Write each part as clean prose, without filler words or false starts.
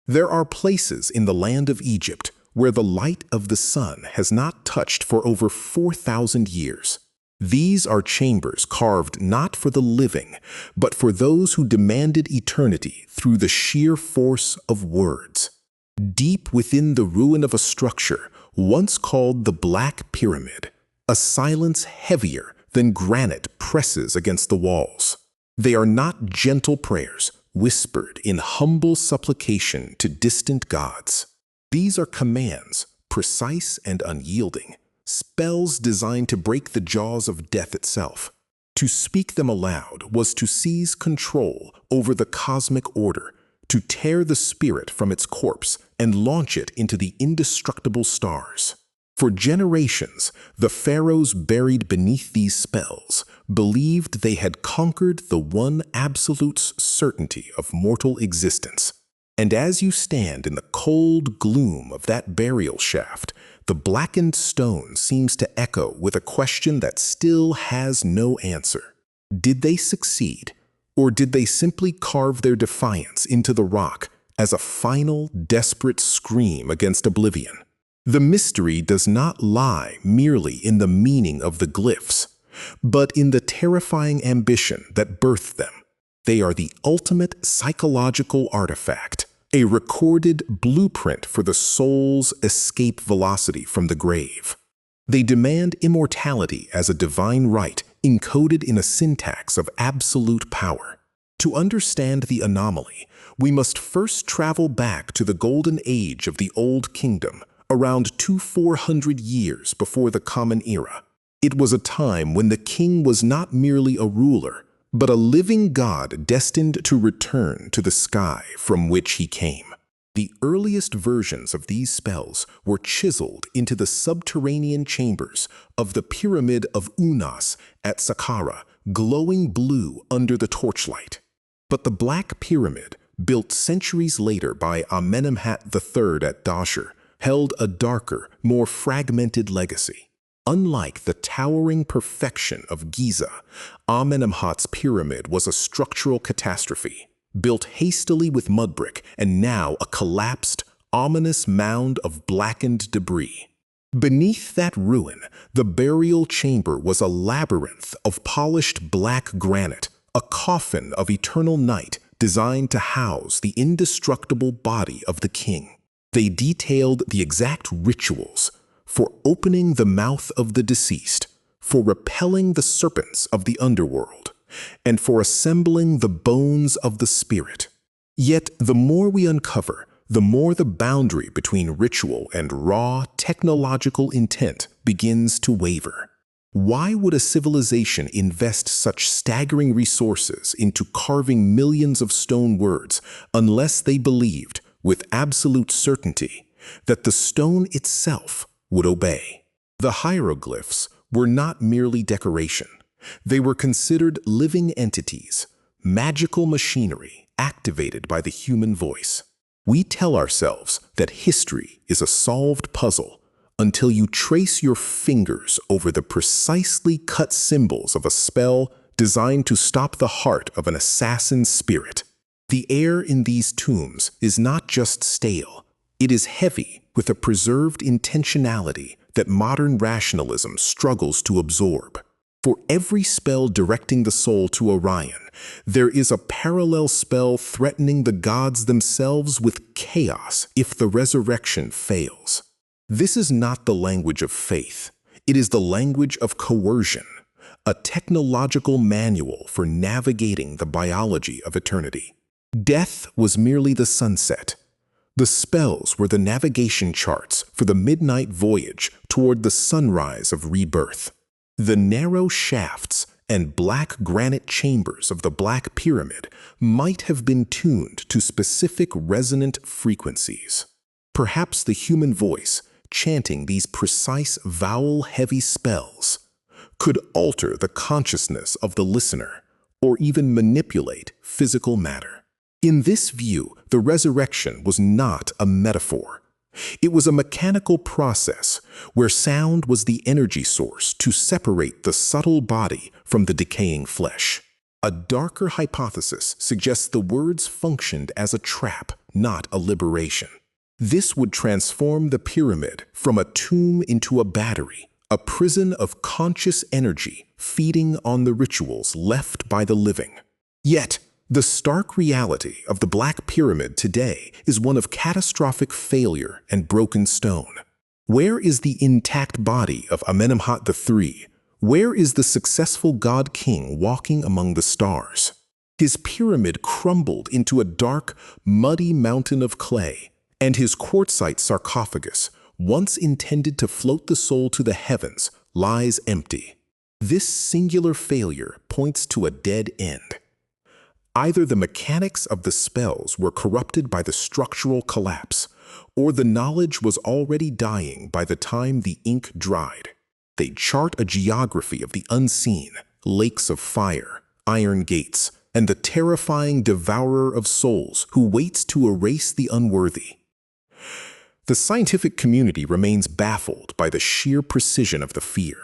There are places in the land of Egypt where the light of the sun has not touched for over 4,000 years. These are chambers carved not for the living, but for those who demanded eternity through the sheer force of words. Deep within the ruin of a structure once called the Black Pyramid, a silence heavier than granite presses against the walls. They are not gentle prayers whispered in humble supplication to distant gods. These are commands, precise and unyielding, spells designed to break the jaws of death itself. To speak them aloud was to seize control over the cosmic order, to tear the spirit from its corpse and launch it into the indestructible stars. For generations, the pharaohs buried beneath these spells believed they had conquered the one absolute certainty of mortal existence. And as you stand in the cold gloom of that burial shaft, the blackened stone seems to echo with a question that still has no answer. Did they succeed, or did they simply carve their defiance into the rock as a final, desperate scream against oblivion? The mystery does not lie merely in the meaning of the glyphs, but in the terrifying ambition that birthed them. They are the ultimate psychological artifact, a recorded blueprint for the soul's escape velocity from the grave. They demand immortality as a divine right encoded in a syntax of absolute power. To understand the anomaly, we must first travel back to the golden age of the Old Kingdom, around 2400 years before the Common Era. It was a time when the king was not merely a ruler, but a living god destined to return to the sky from which he came. The earliest versions of these spells were chiseled into the subterranean chambers of the Pyramid of Unas at Saqqara, glowing blue under the torchlight. But the Black Pyramid, built centuries later by Amenemhat III at Dashur, held a darker, more fragmented legacy. Unlike the towering perfection of Giza, Amenemhat's pyramid was a structural catastrophe, built hastily with mudbrick and now a collapsed, ominous mound of blackened debris. Beneath that ruin, the burial chamber was a labyrinth of polished black granite, a coffin of eternal night designed to house the indestructible body of the king. They detailed the exact rituals for opening the mouth of the deceased, for repelling the serpents of the underworld, and for assembling the bones of the spirit. Yet the more we uncover, the more the boundary between ritual and raw technological intent begins to waver. Why would a civilization invest such staggering resources into carving millions of stone words unless they believed, with absolute certainty, that the stone itself would obey? The hieroglyphs were not merely decoration. They were considered living entities, magical machinery activated by the human voice. We tell ourselves that history is a solved puzzle until you trace your fingers over the precisely cut symbols of a spell designed to stop the heart of an assassin's spirit. The air in these tombs is not just stale, it is heavy with a preserved intentionality that modern rationalism struggles to absorb. For every spell directing the soul to Orion, there is a parallel spell threatening the gods themselves with chaos if the resurrection fails. This is not the language of faith. It is the language of coercion, a technological manual for navigating the biology of eternity. Death was merely the sunset. The spells were the navigation charts for the midnight voyage toward the sunrise of rebirth. The narrow shafts and black granite chambers of the Black Pyramid might have been tuned to specific resonant frequencies. Perhaps the human voice, chanting these precise vowel-heavy spells, could alter the consciousness of the listener or even manipulate physical matter. In this view, the resurrection was not a metaphor. It was a mechanical process where sound was the energy source to separate the subtle body from the decaying flesh. A darker hypothesis suggests the words functioned as a trap, not a liberation. This would transform the pyramid from a tomb into a battery, a prison of conscious energy feeding on the rituals left by the living. Yet, the stark reality of the Black Pyramid today is one of catastrophic failure and broken stone. Where is the intact body of Amenemhat III? Where is the successful god-king walking among the stars? His pyramid crumbled into a dark, muddy mountain of clay, and his quartzite sarcophagus, once intended to float the soul to the heavens, lies empty. This singular failure points to a dead end. Either the mechanics of the spells were corrupted by the structural collapse, or the knowledge was already dying by the time the ink dried. They chart a geography of the unseen, lakes of fire, iron gates, and the terrifying devourer of souls who waits to erase the unworthy. The scientific community remains baffled by the sheer precision of the fear.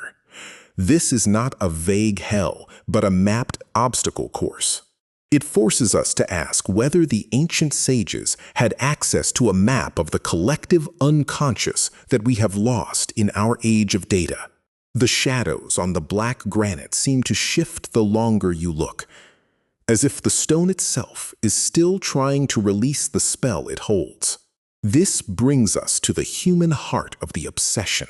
This is not a vague hell, but a mapped obstacle course. It forces us to ask whether the ancient sages had access to a map of the collective unconscious that we have lost in our age of data. The shadows on the black granite seem to shift the longer you look, as if the stone itself is still trying to release the spell it holds. This brings us to the human heart of the obsession,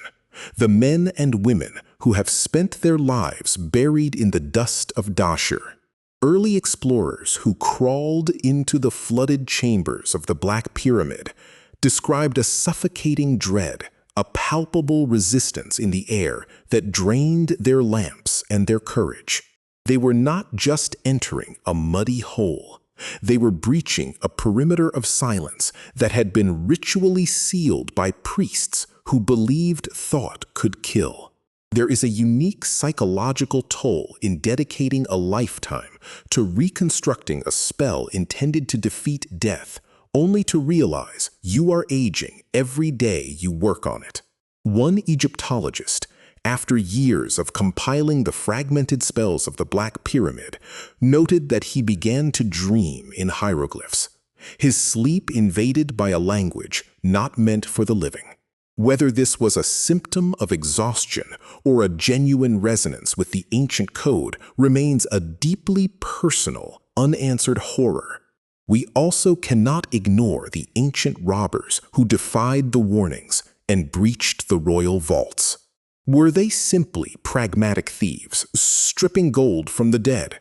the men and women who have spent their lives buried in the dust of Dashur. Early explorers who crawled into the flooded chambers of the Black Pyramid described a suffocating dread, a palpable resistance in the air that drained their lamps and their courage. They were not just entering a muddy hole. They were breaching a perimeter of silence that had been ritually sealed by priests who believed thought could kill. There is a unique psychological toll in dedicating a lifetime to reconstructing a spell intended to defeat death, only to realize you are aging every day you work on it. One Egyptologist, after years of compiling the fragmented spells of the Black Pyramid, noted that he began to dream in hieroglyphs, his sleep invaded by a language not meant for the living. Whether this was a symptom of exhaustion or a genuine resonance with the ancient code remains a deeply personal, unanswered horror. We also cannot ignore the ancient robbers who defied the warnings and breached the royal vaults. Were they simply pragmatic thieves, stripping gold from the dead?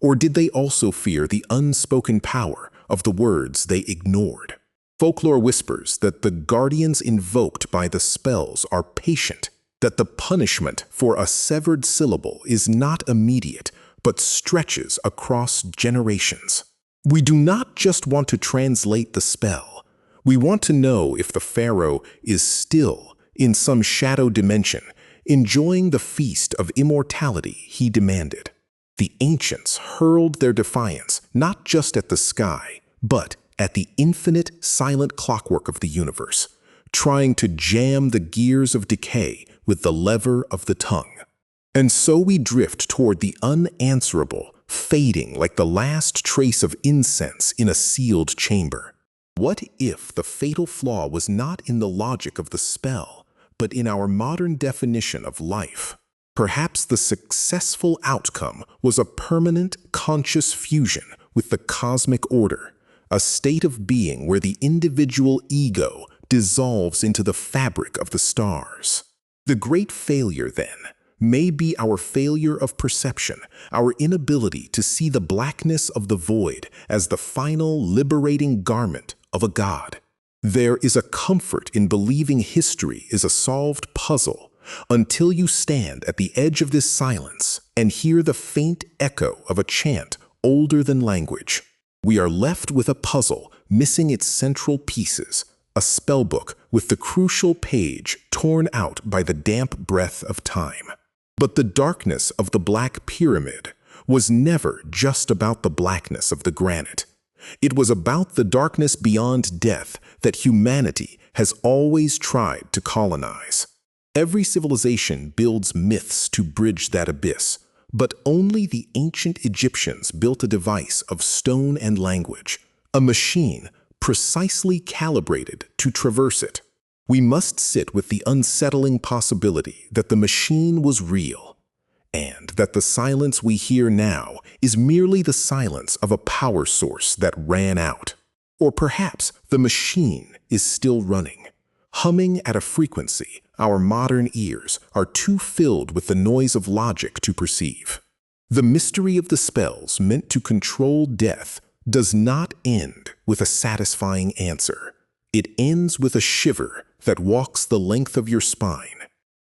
Or did they also fear the unspoken power of the words they ignored? Folklore whispers that the guardians invoked by the spells are patient, that the punishment for a severed syllable is not immediate, but stretches across generations. We do not just want to translate the spell. We want to know if the pharaoh is still, in some shadow dimension, enjoying the feast of immortality he demanded. The ancients hurled their defiance not just at the sky, but at the infinite, silent clockwork of the universe, trying to jam the gears of decay with the lever of the tongue. And so we drift toward the unanswerable, fading like the last trace of incense in a sealed chamber. What if the fatal flaw was not in the logic of the spell, but in our modern definition of life? Perhaps the successful outcome was a permanent, conscious fusion with the cosmic order, a state of being where the individual ego dissolves into the fabric of the stars. The great failure, then, may be our failure of perception, our inability to see the blackness of the void as the final liberating garment of a god. There is a comfort in believing history is a solved puzzle until you stand at the edge of this silence and hear the faint echo of a chant older than language. We are left with a puzzle missing its central pieces, a spellbook with the crucial page torn out by the damp breath of time. But the darkness of the Black Pyramid was never just about the blackness of the granite. It was about the darkness beyond death that humanity has always tried to colonize. Every civilization builds myths to bridge that abyss, But only the ancient Egyptians built a device of stone and language, a machine precisely calibrated to traverse it. We must sit with the unsettling possibility that the machine was real, and that the silence we hear now is merely the silence of a power source that ran out. Or perhaps the machine is still running, humming at a frequency our modern ears are too filled with the noise of logic to perceive. The mystery of the spells meant to control death does not end with a satisfying answer. It ends with a shiver that walks the length of your spine.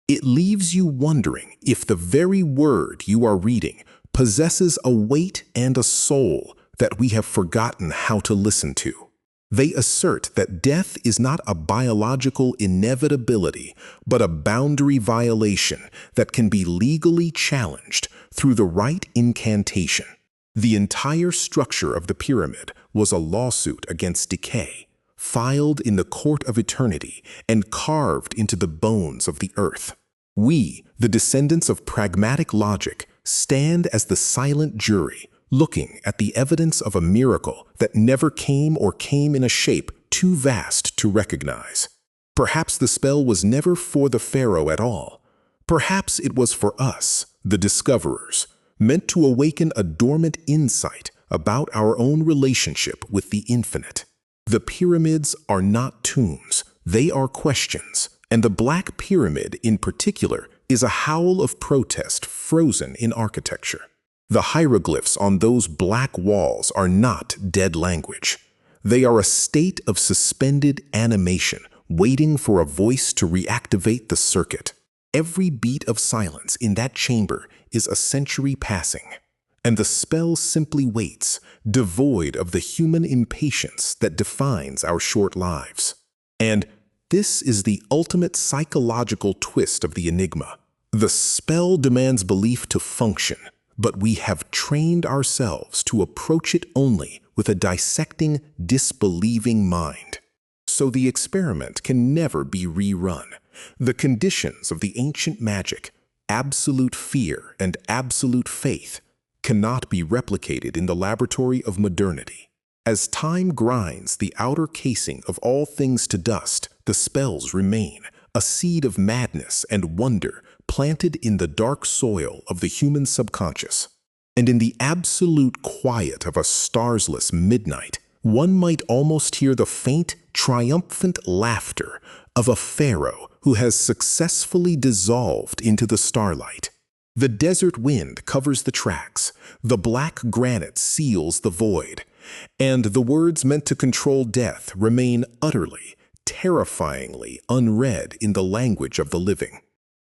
It leaves you wondering if the very word you are reading possesses a weight and a soul that we have forgotten how to listen to. They assert that death is not a biological inevitability, but a boundary violation that can be legally challenged through the right incantation. The entire structure of the pyramid was a lawsuit against decay, filed in the court of eternity and carved into the bones of the earth. We, the descendants of pragmatic logic, stand as the silent jury, looking at the evidence of a miracle that never came or came in a shape too vast to recognize. Perhaps the spell was never for the pharaoh at all. Perhaps it was for us, the discoverers, meant to awaken a dormant insight about our own relationship with the infinite. The pyramids are not tombs, they are questions, and the Black Pyramid in particular is a howl of protest frozen in architecture. The hieroglyphs on those black walls are not dead language. They are a state of suspended animation, waiting for a voice to reactivate the circuit. Every beat of silence in that chamber is a century passing, and the spell simply waits, devoid of the human impatience that defines our short lives. And this is the ultimate psychological twist of the enigma. The spell demands belief to function, but we have trained ourselves to approach it only with a dissecting, disbelieving mind. So the experiment can never be rerun. The conditions of the ancient magic, absolute fear and absolute faith, cannot be replicated in the laboratory of modernity. As time grinds the outer casing of all things to dust, the spells remain, a seed of madness and wonder planted in the dark soil of the human subconscious. And in the absolute quiet of a starsless midnight, one might almost hear the faint, triumphant laughter of a pharaoh who has successfully dissolved into the starlight. The desert wind covers the tracks, the black granite seals the void, and the words meant to control death remain utterly, terrifyingly unread in the language of the living.